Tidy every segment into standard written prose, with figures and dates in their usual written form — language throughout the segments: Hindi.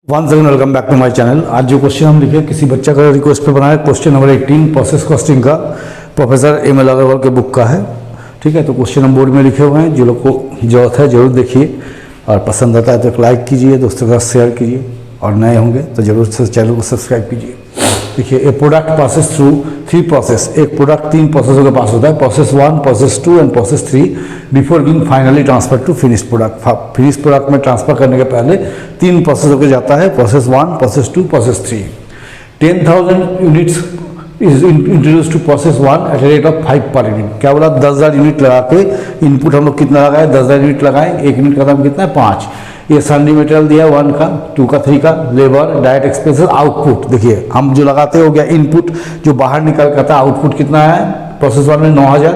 One second, welcome back to my channel. आज जो क्वेश्चन हम लिखे किसी बच्चा का रिक्वेस्ट पे बनाया, क्वेश्चन नंबर 18 प्रोसेस कॉस्टिंग का, प्रोफेसर एम.एल. अग्रवाल के बुक का है। ठीक है, तो क्वेश्चन हम बोर्ड में लिखे हुए हैं। जो लोग को जरूरत है जरूर देखिए, और पसंद आता है तो लाइक कीजिए, दोस्तों के साथ शेयर कीजिए, और नए होंगे तो जरूर से चैनल को सब्सक्राइब कीजिए। देखिए, a product passes through 3 process. एक प्रोडक्ट 3 प्रोसेसों के पास होता है, process 1, process 2 and process 3 before being finally transfer to finish product. Finish product में ट्रांसफर करने के पहले 3 प्रोसेसों के जाता है, process 1, process 2, process 3। 10,000 units is introduce to process 1 at rate of 5 per unit. क्या बोला? 10,000 यूनिट लगा के इनपुट हम लोग कितना लगाए? 10,000 यूनिट लगाए। 1 यूनिट का दाम कितना है? 5। ये सन्डी मटेरियल दिया 1 का, 2 का, 3 का, लेबर, डायरेक्ट एक्सपेंसेस, आउटपुट। देखिए, हम जो लगाते हो गया इनपुट, जो बाहर निकल कर था आउटपुट कितना है? प्रोसेस 1 में 9,000,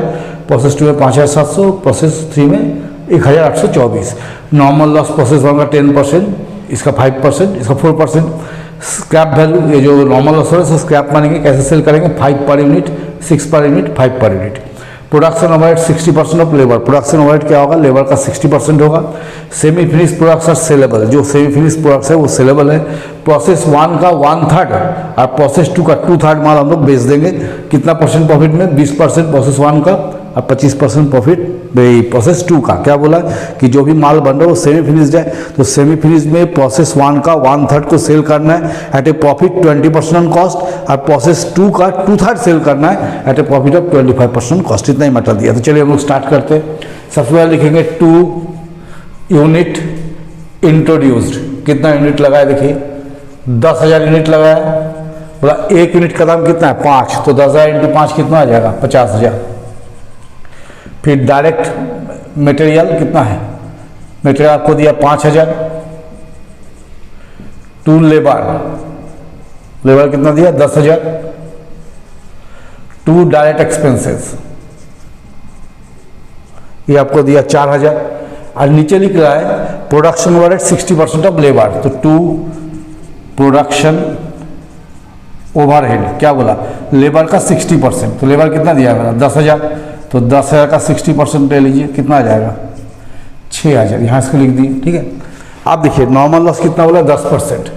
प्रोसेस 2 में 5,700, प्रोसेस 3 में 1,824। नॉर्मल लॉस प्रोसेस 1 का 10%, इसका 5%, इसका 4%। स्क्रैप वैल्यू, ये जो नॉर्मल लॉस है स्क्रैप मानेंगे, कैसे सेल करेंगे? 5 पर यूनिट, 6 पर unit, 5 per unit. Production overhead 60% of labour. Production overhead क्या होगा? लेबर का 60% होगा। Semi finish products are saleable. जो सेमी फिनिश प्रोडक्ट्स है वो सेलेबल है। प्रोसेस 1 का 1/3 और प्रोसेस 2 का 2/3 माल हम लोग बेच देंगे। कितना परसेंट प्रॉफिट में? 20% प्रोसेस 1 का और 25% प्रॉफिट प्रोसेस 2 का। क्या बोला कि जो भी माल बन रहा है वो सेमी फिनिश्ड है, तो सेमी फिनिश में प्रोसेस 1 का 1/3 को सेल करना है at a profit 20% on cost, और प्रोसेस 2 का 2/3 सेल करना है at a profit of 25% cost. इतना ही मैटर दिया। तो चलिए हम लोग स्टार्ट करते हैं। सबसे पहले लिखेंगे 2 यूनिट इंट्रोड्यूस्ड। कितना यूनिट लगाया? देखिए 10,000 यूनिट लगाया। बोला 1 यूनिट का दाम कितना है? 5, तो 10,000 × 5 कितना आ जाएगा? 50,000। फिर डायरेक्ट मटेरियल कितना है? मटेरियल आपको दिया 5,000। 2 लेबर, लेबर कितना दिया? 10,000। 2 डायरेक्ट एक्सपेंसेस, ये आपको दिया 4,000। और नीचे लिख रहा है प्रोडक्शन ओवरहेड 60% ऑफ लेबर, तो 2 प्रोडक्शन ओवरहेड। क्या बोला? लेबर का 60%, तो लेबर कितना दिया मेरा? 10,000, तो 10,000 का 60% ले लीजिए, कितना आ जाएगा? 6,000। यहाँ इसको लिख दिए। ठीक है, आप देखिए नॉर्मल लॉस कितना बोला? 10%,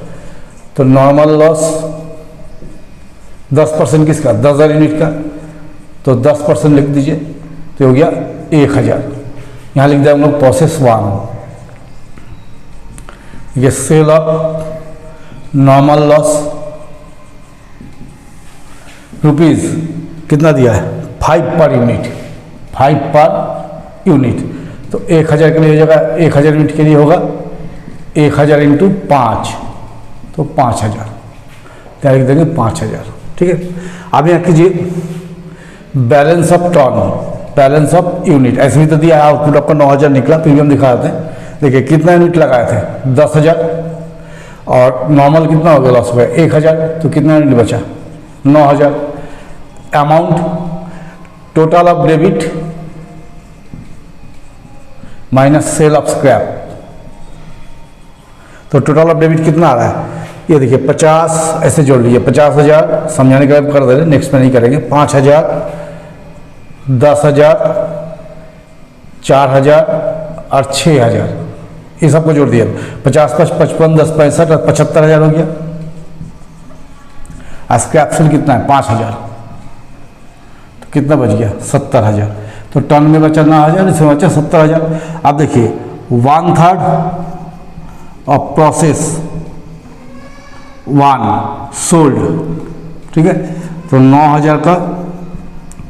तो नॉर्मल लॉस 10% किसका? 10,000 यूनिट का, तो 10% लिख दीजिए, तो हो गया 1,000। यहाँ लिख दिया हम लोग प्रोसेस 1। ये sale of normal loss rupees कितना दिया है? 5 पर यूनिट, 5 पर यूनिट। तो 1,000 के लिए हो जाएगा, 1,000 यूनिट के लिए होगा 1,000 × 5, तो 5,000। क्या लिख देंगे? 5,000। ठीक है, अब यहाँ कीजिए balance of turn, balance of unit. ऐसे भी तो दिया है, आउटपुट आपका 9,000 निकला। फिर भी हम दिखा देते हैं। देखिए कितना यूनिट लगाए थे? 10,000, और नॉर्मल कितना हो गया लॉस हुआ? 1,000, तो कितना यूनिट बचा? 9,000। Amount total of debit minus cell of scrap, तो टोटल ऑफ डेबिट कितना आ रहा है? ये देखिए 50, ऐसे जोड़ लीजिए 50,000, समझाने के लिए कर दे रहे, नेक्स्ट में नहीं करेंगे। 5,000, 10,000, 4,000 और 6,000, ये सबको जोड़ दिया। 50, 5, 55, 10, 65 और 75,000 हो गया। स्क्रैप सेल कितना है? 5,000, तो कितना बच गया? 70,000। तो टन में बचा 9,000, इसमें बचा 70,000। अब देखिए 1/3 ऑफ प्रोसेस 1 सोल्ड। ठीक है, तो 9,000 का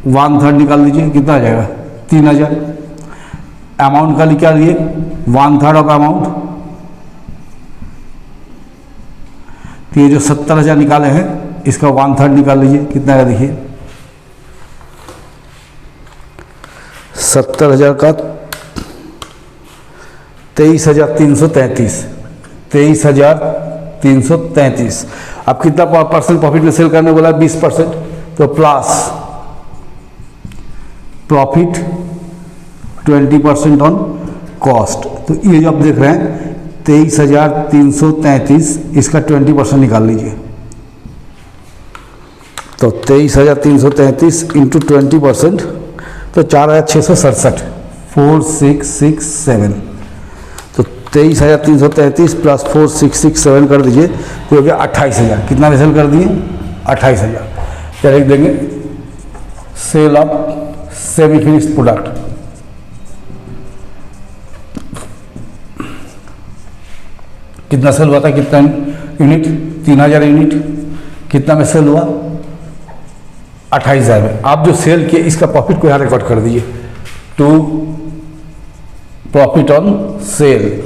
1/3 निकाल लीजिए, कितना आ जाएगा? 3,000। अमाउंट का निकालिए 1/3 ऑफ अमाउंट, तो ये जो 70,000 निकाले हैं इसका 1/3 निकाल लीजिए, कितना है? देखिए 70,000 का 23,333, 23,333। अब कितना परसेंट प्रॉफिट में सेल करने बोला? 20%, तो प्लस प्रॉफिट 20% ऑन कॉस्ट। तो ये जो आप देख रहे हैं 23,333, इसका 20% निकाल लीजिए, तो 23,333 × 20%, तो 4,667, 4,667। तो 23,333 प्लस 4667 कर दीजिए तो हो गया 28,000। कितना में सेल कर दिए? 28,000। क्या लिख देंगे? Sale of semi finished product. कितना सेल हुआ था? कितना यूनिट? 3,000 यूनिट। कितना में सेल हुआ? 28,000 में। आप जो सेल किए इसका प्रॉफिट को यहाँ रिकॉर्ड कर दीजिए। टू प्रॉफिट ऑन सेल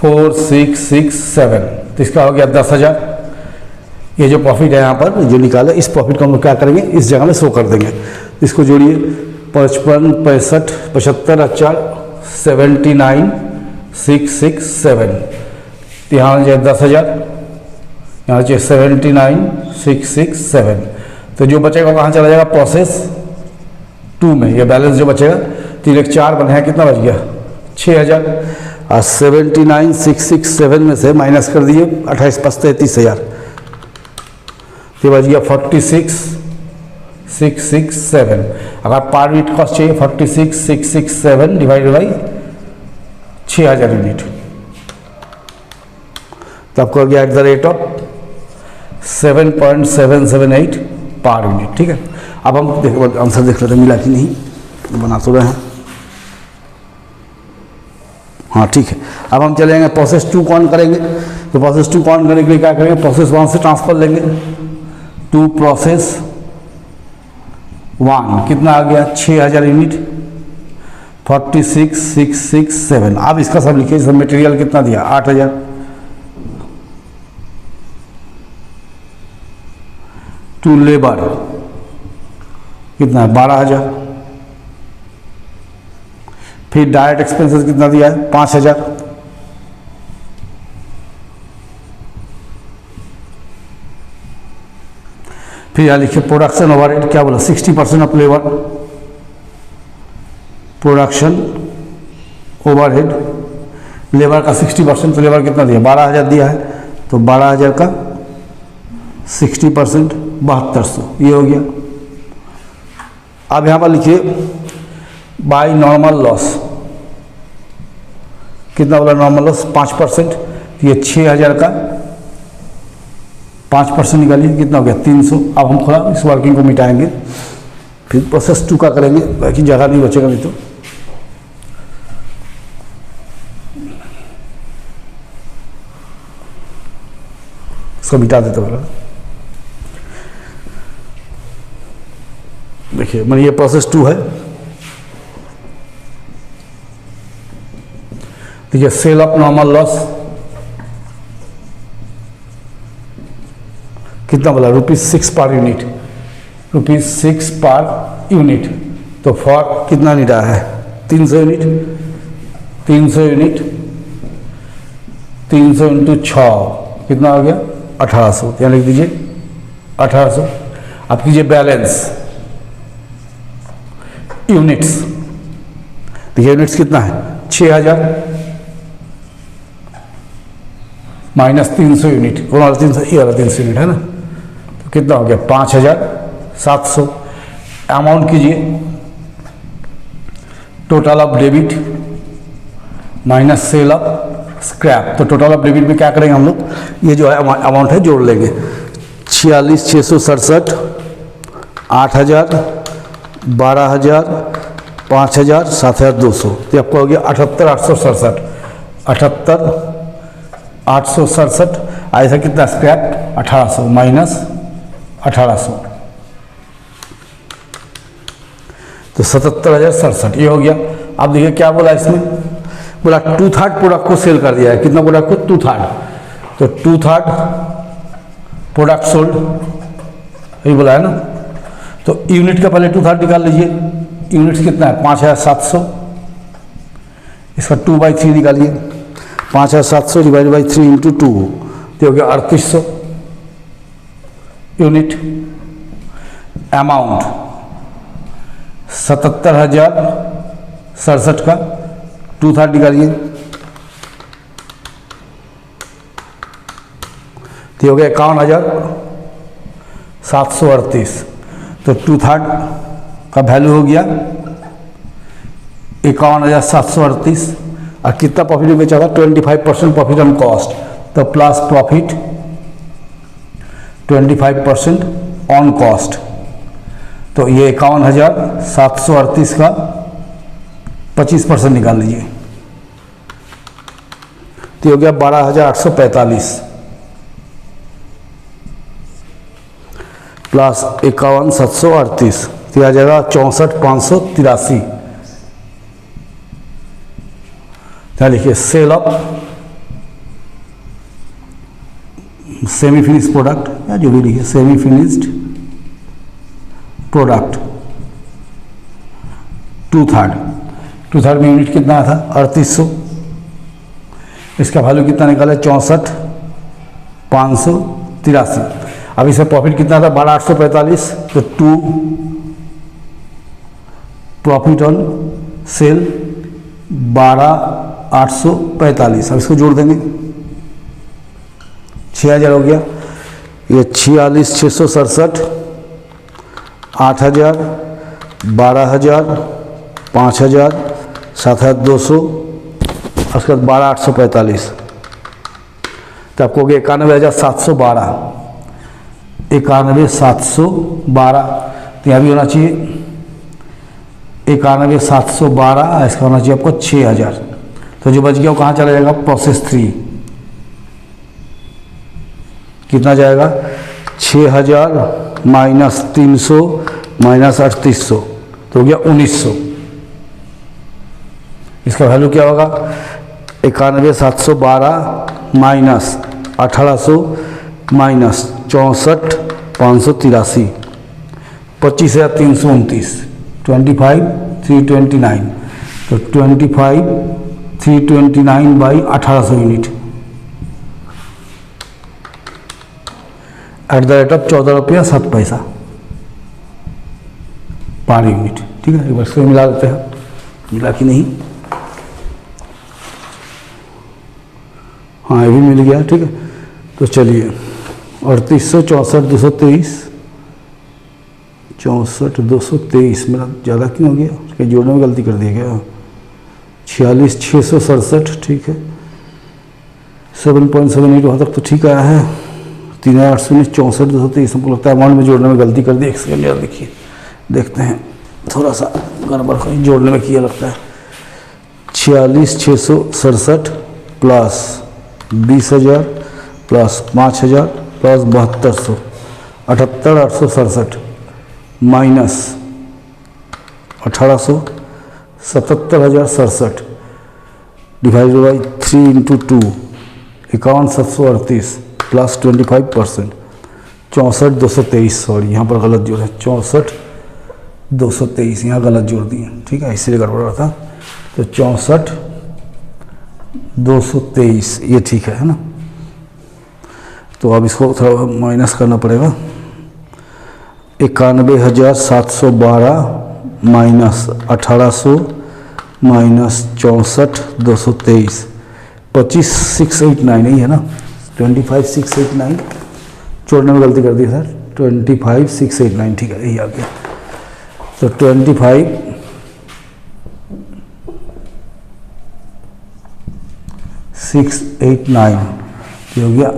4667, तो इसका हो गया 10,000। ये जो प्रॉफिट है यहाँ पर जो निकाला, इस प्रॉफिट को हम लोग क्या करेंगे? इस जगह में शो कर देंगे। इसको जोड़िए 55, 65, 75, अच्छा 79,667। यहाँ हो जाए 10,000, यहाँ चाहिए 79,667। तो जो बचेगा कहाँ चला जाएगा? प्रोसेस 2 में। ये बैलेंस जो बचेगा 3 एक 4 बने हैं, कितना बच गया? 6,000। और 79,667 में से माइनस कर दिए 28 5 33,000, तो बच गया 46,667। अगर पर यूनिट कॉस्ट चाहिए 46,667 डिवाइडेड बाई 6,000 यूनिट, तो आपको हो गया at the rate of 7.778 per unit. ठीक है, अब हम आंसर देख लेते हैं मिला कि नहीं, बना तो रहे हैं। हाँ ठीक है, अब हम चलेंगे प्रोसेस 2 को ऑन करेंगे। तो प्रोसेस 2 को ऑन करने के लिए क्या करेंगे? प्रोसेस 1 से ट्रांसफर लेंगे टू प्रोसेस 1। कितना आ गया? 6,000 यूनिट, 46,667। अब इसका सब लिखिए। सब मटेरियल कितना दिया? 8,000। टू लेबर कितना है? 12,000। फिर डायरेक्ट एक्सपेंसेस कितना दिया है? 5,000। फिर यहाँ लिखिए प्रोडक्शन ओवरहेड। क्या बोला? 60% of labour. Production overhead labour का 60%, तो लेबर कितना दिया? 12,000 दिया है, तो 12,000 का 60% 7200, ये हो गया। अब यहाँ पर लिखिए बाय नॉर्मल लॉस। कितना बोला? नॉर्मल लॉस 5%, तो ये 6,000 का 5% निकालिए, कितना हो गया? 300। अब हम थोड़ा इस वर्किंग को मिटाएंगे, फिर प्रोसेस 2 का करेंगे, बाकी जगह नहीं बचेगा नहीं तो। इसको मिटा देते पहले। देखिए मैंने ये प्रोसेस 2 है। देखिए सेल ऑफ नॉर्मल लॉस कितना बोला? ₹6 पर यूनिट, ₹6 पर यूनिट। तो फॉर कितना नहीं रहा है? 300 यूनिट। 300 यूनिट 300 इंटू 6 कितना हो गया? 1800। यहाँ लिख दीजिए 1800। अब कीजिए बैलेंस यूनिट्स। देखिए यूनिट्स कितना है? 6,000 माइनस 300 यूनिट, कौन वाला 300? ये वाला 300 यूनिट है ना, तो कितना हो गया? 5,700। अमाउंट कीजिए total of debit minus cell of scrap. तो टोटल ऑफ डेबिट में क्या करेंगे हम लोग? ये जो है अमाउंट है जोड़ लेंगे। 46,667, 8,000, 12,000, 5,000, 7,200, तो आपको हो गया 78,867। 78,867। ऐसा कितना स्क्रैप? 1,800 माइनस 1,800, तो 77,067 ये हो गया। अब देखिए क्या बोला इसमें? बोला 2/3 प्रोडक्ट को सेल कर दिया है। कितना प्रोडक्ट को? 2/3। तो 2/3 प्रोडक्ट सोल्ड, यही बोला है ना। तो यूनिट का पहले 2/3 निकाल लीजिए। यूनिट्स कितना है? 5,700। इसका 2/3 निकालिए। 5,700 डिवाइड बाई 3 इंटू 2, तो हो गया 3,800 यूनिट। अमाउंट 77,067 का 2/3 निकालिए, तो हो गया 51,738। तो 2/3 का वैल्यू हो गया 51,738। और कितना प्रॉफिट में बेचा था, 25% प्रॉफिट ऑन कॉस्ट, तो प्लस प्रॉफिट 25% ऑन कॉस्ट, तो ये 51,738 का 25% निकाल लीजिए, तो हो गया 12,845 प्लस 51,738, तो आ जाएगा 64,583। क्या लिखिए, sale of semi finished product, या जो भी लिखिए सेमी फिनिश्ड प्रोडक्ट 2/3 में यूनिट कितना था 3800, इसका वैल्यू कितना निकाला 64,583। अब इसका प्रॉफिट कितना था 12,845, तो 2 प्रॉफिट ऑन सेल 12,845, अब इसको जोड़ देंगे 6,000 हो गया, ये 46,667, 8,000, 12,000, 5,000, 7,200, उसके बाद 12,845, तो आपको हो गया 91,712, 91,712, तो यहाँ भी होना चाहिए 91,712, इसका होना चाहिए आपको 6,000, तो जो बच गया वो कहाँ चला जाएगा, प्रोसेस 3, कितना जाएगा 6,000 माइनस 300 माइनस 3800, तो हो गया 1900, इसका वैल्यू क्या होगा 91,712 माइनस 1,800 माइनस 64,583, 25,329, 25,329, तो 25,329 बाई 1,800 यूनिट @ 14.07 पर यूनिट। ठीक है, एक बार इसको मिला देते हैं, मिला कि नहीं, हाँ ये भी मिल गया। ठीक है, तो चलिए 3800 64,223 64,223 मेरा ज़्यादा क्यों हो गया, उसके जोड़ने में गलती कर दिया गया, 46,667, ठीक है 7.78 वहाँ तक तो ठीक आया है, 3,819 64,223, हमको लगता है अमाउंट में जोड़ने में गलती कर दी। एक सेकंड यार देखिए, देखते हैं थोड़ा सा गड़बड़ कहीं जोड़ने में किया लगता है। 46,667 plus 20,000 plus 5,000 plus 7200 78,867 minus 1,800 77,067 divided by 3 into 2 51,738 plus 25% 64,223, sorry यहाँ पर गलत जोड़ है, 64,223 यहाँ गलत जोड़ दिए। ठीक है, इसीलिए गड़बड़ रहा था, तो 64,223 ये ठीक है ना। तो अब इसको थोड़ा माइनस करना पड़ेगा, 91,712 माइनस 1,800 माइनस 64,223 25,689 नहीं है ना, 25,689 जोड़ने में गलती कर दी सर, 25,689 ठीक है, यही आ गया। तो 25,689 हो गया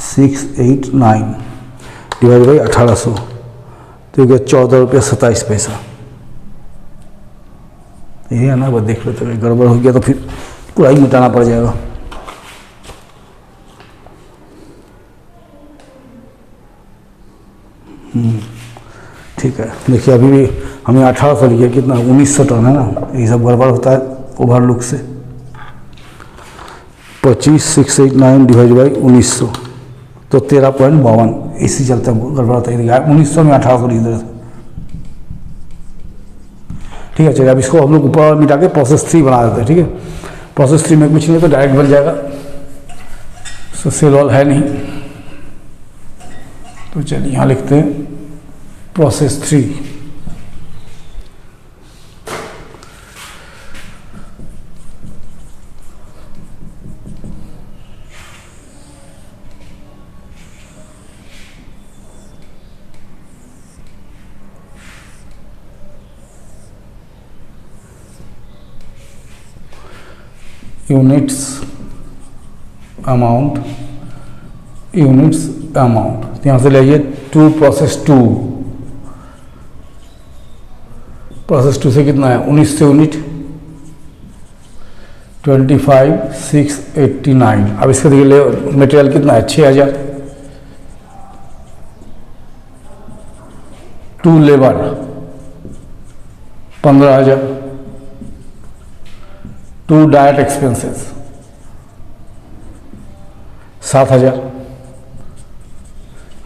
689 डिवाइड बाई 1,800, तो हो गया 14 रुपये 27 पैसा। ये है ना, बस देख लेते हैं, गड़बड़ हो गया तो फिर पूरा ही मिटाना पड़ जाएगा। ठीक है, देखिए अभी भी हमें 1,800 लिखिए, कितना 1,900 टन है ना, ये सब गड़बड़ होता है ओवरलुक से। 25,689 डिवाइड बाई 1,900 तो 13.52, इसी चलते गड़बड़ होता है। 1,900 में 1,800 लिख देते। ठीक है, चलिए अब इसको हम लोग ऊपर मिटा के प्रोसेस 3 बना देते हैं। ठीक है, प्रोसेस 3 में कुछ नहीं तो डायरेक्ट बन जाएगा, सो सेल ऑल है नहीं, तो चलिए यहाँ लिखते हैं process 3। Units amount, units amount, तो यहाँ से ले आइए 2 प्रोसेस 2, प्रोसेस 2 से कितना है 19 यूनिट 25,689। अब इसका देखिए मटेरियल कितना है 6,000, 2 लेबर 15,000, 2 डायरेक्ट एक्सपेंसेस 7,000।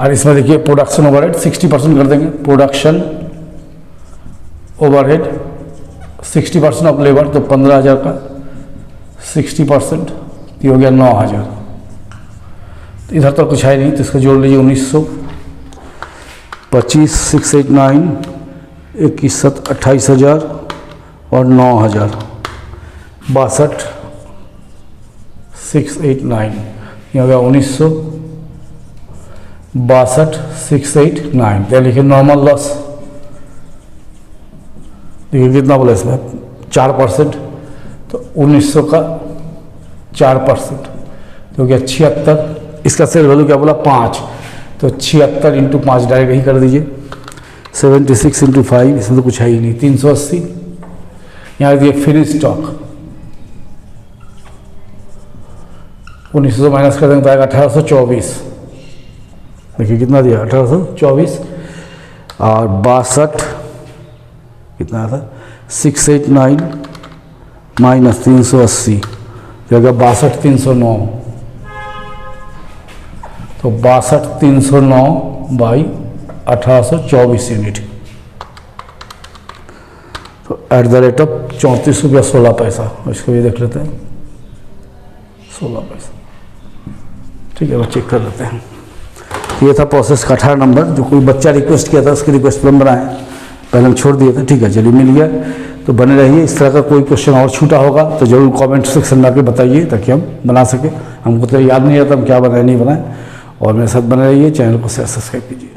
और इसमें देखिए प्रोडक्शन ओवरहेड 60% कर देंगे, प्रोडक्शन ओवरहेड 60% ऑफ लेबर, तो 15,000 का 60% ये हो गया 9,000। तो इधर तो कुछ है नहीं, तो इसका जोड़ लीजिए 1900, 25,689, 21,7, 28,000 और 9,000, 62,689, ये हो गया 1900, 62,689। तो लिखिए नॉर्मल लॉस, देखिए कितना बोला इसमें 4%, तो 1900 का 4% तो क्या 76। इसका सेल वैल्यू क्या बोला 5, तो 76 इंटू 5 डायरेक्ट ही कर दीजिए, 76 इंटू 5, इसमें तो कुछ है ही नहीं, 380। यहाँ दिए फिनिश स्टॉक 1900 माइनस कर देंगे तो आएगा 1824। देखिए कितना दिया 1824, और 62 कितना था 689 माइनस 380, तो 62,309, तो 62,309 बाई 1824 यूनिट, तो @ 34 रुपया 16 पैसा। इसको भी देख लेते हैं 16 पैसा, ठीक है, वो चेक कर लेते हैं। ये था प्रोसेस का 18 नंबर, जो कोई बच्चा रिक्वेस्ट किया था उसकी रिक्वेस्ट पर हम बनाए, पहले हम छोड़ दिए थे, ठीक है, चलिए मिल गया। तो बने रहिए, इस तरह का कोई क्वेश्चन और छूटा होगा तो जरूर कमेंट सेक्शन में आके बताइए, ताकि हम बना सके। हमको तो याद नहीं आता हम क्या बनाए नहीं बनाए। और मेरे साथ बने रहिए, चैनल को सब्सक्राइब कीजिए।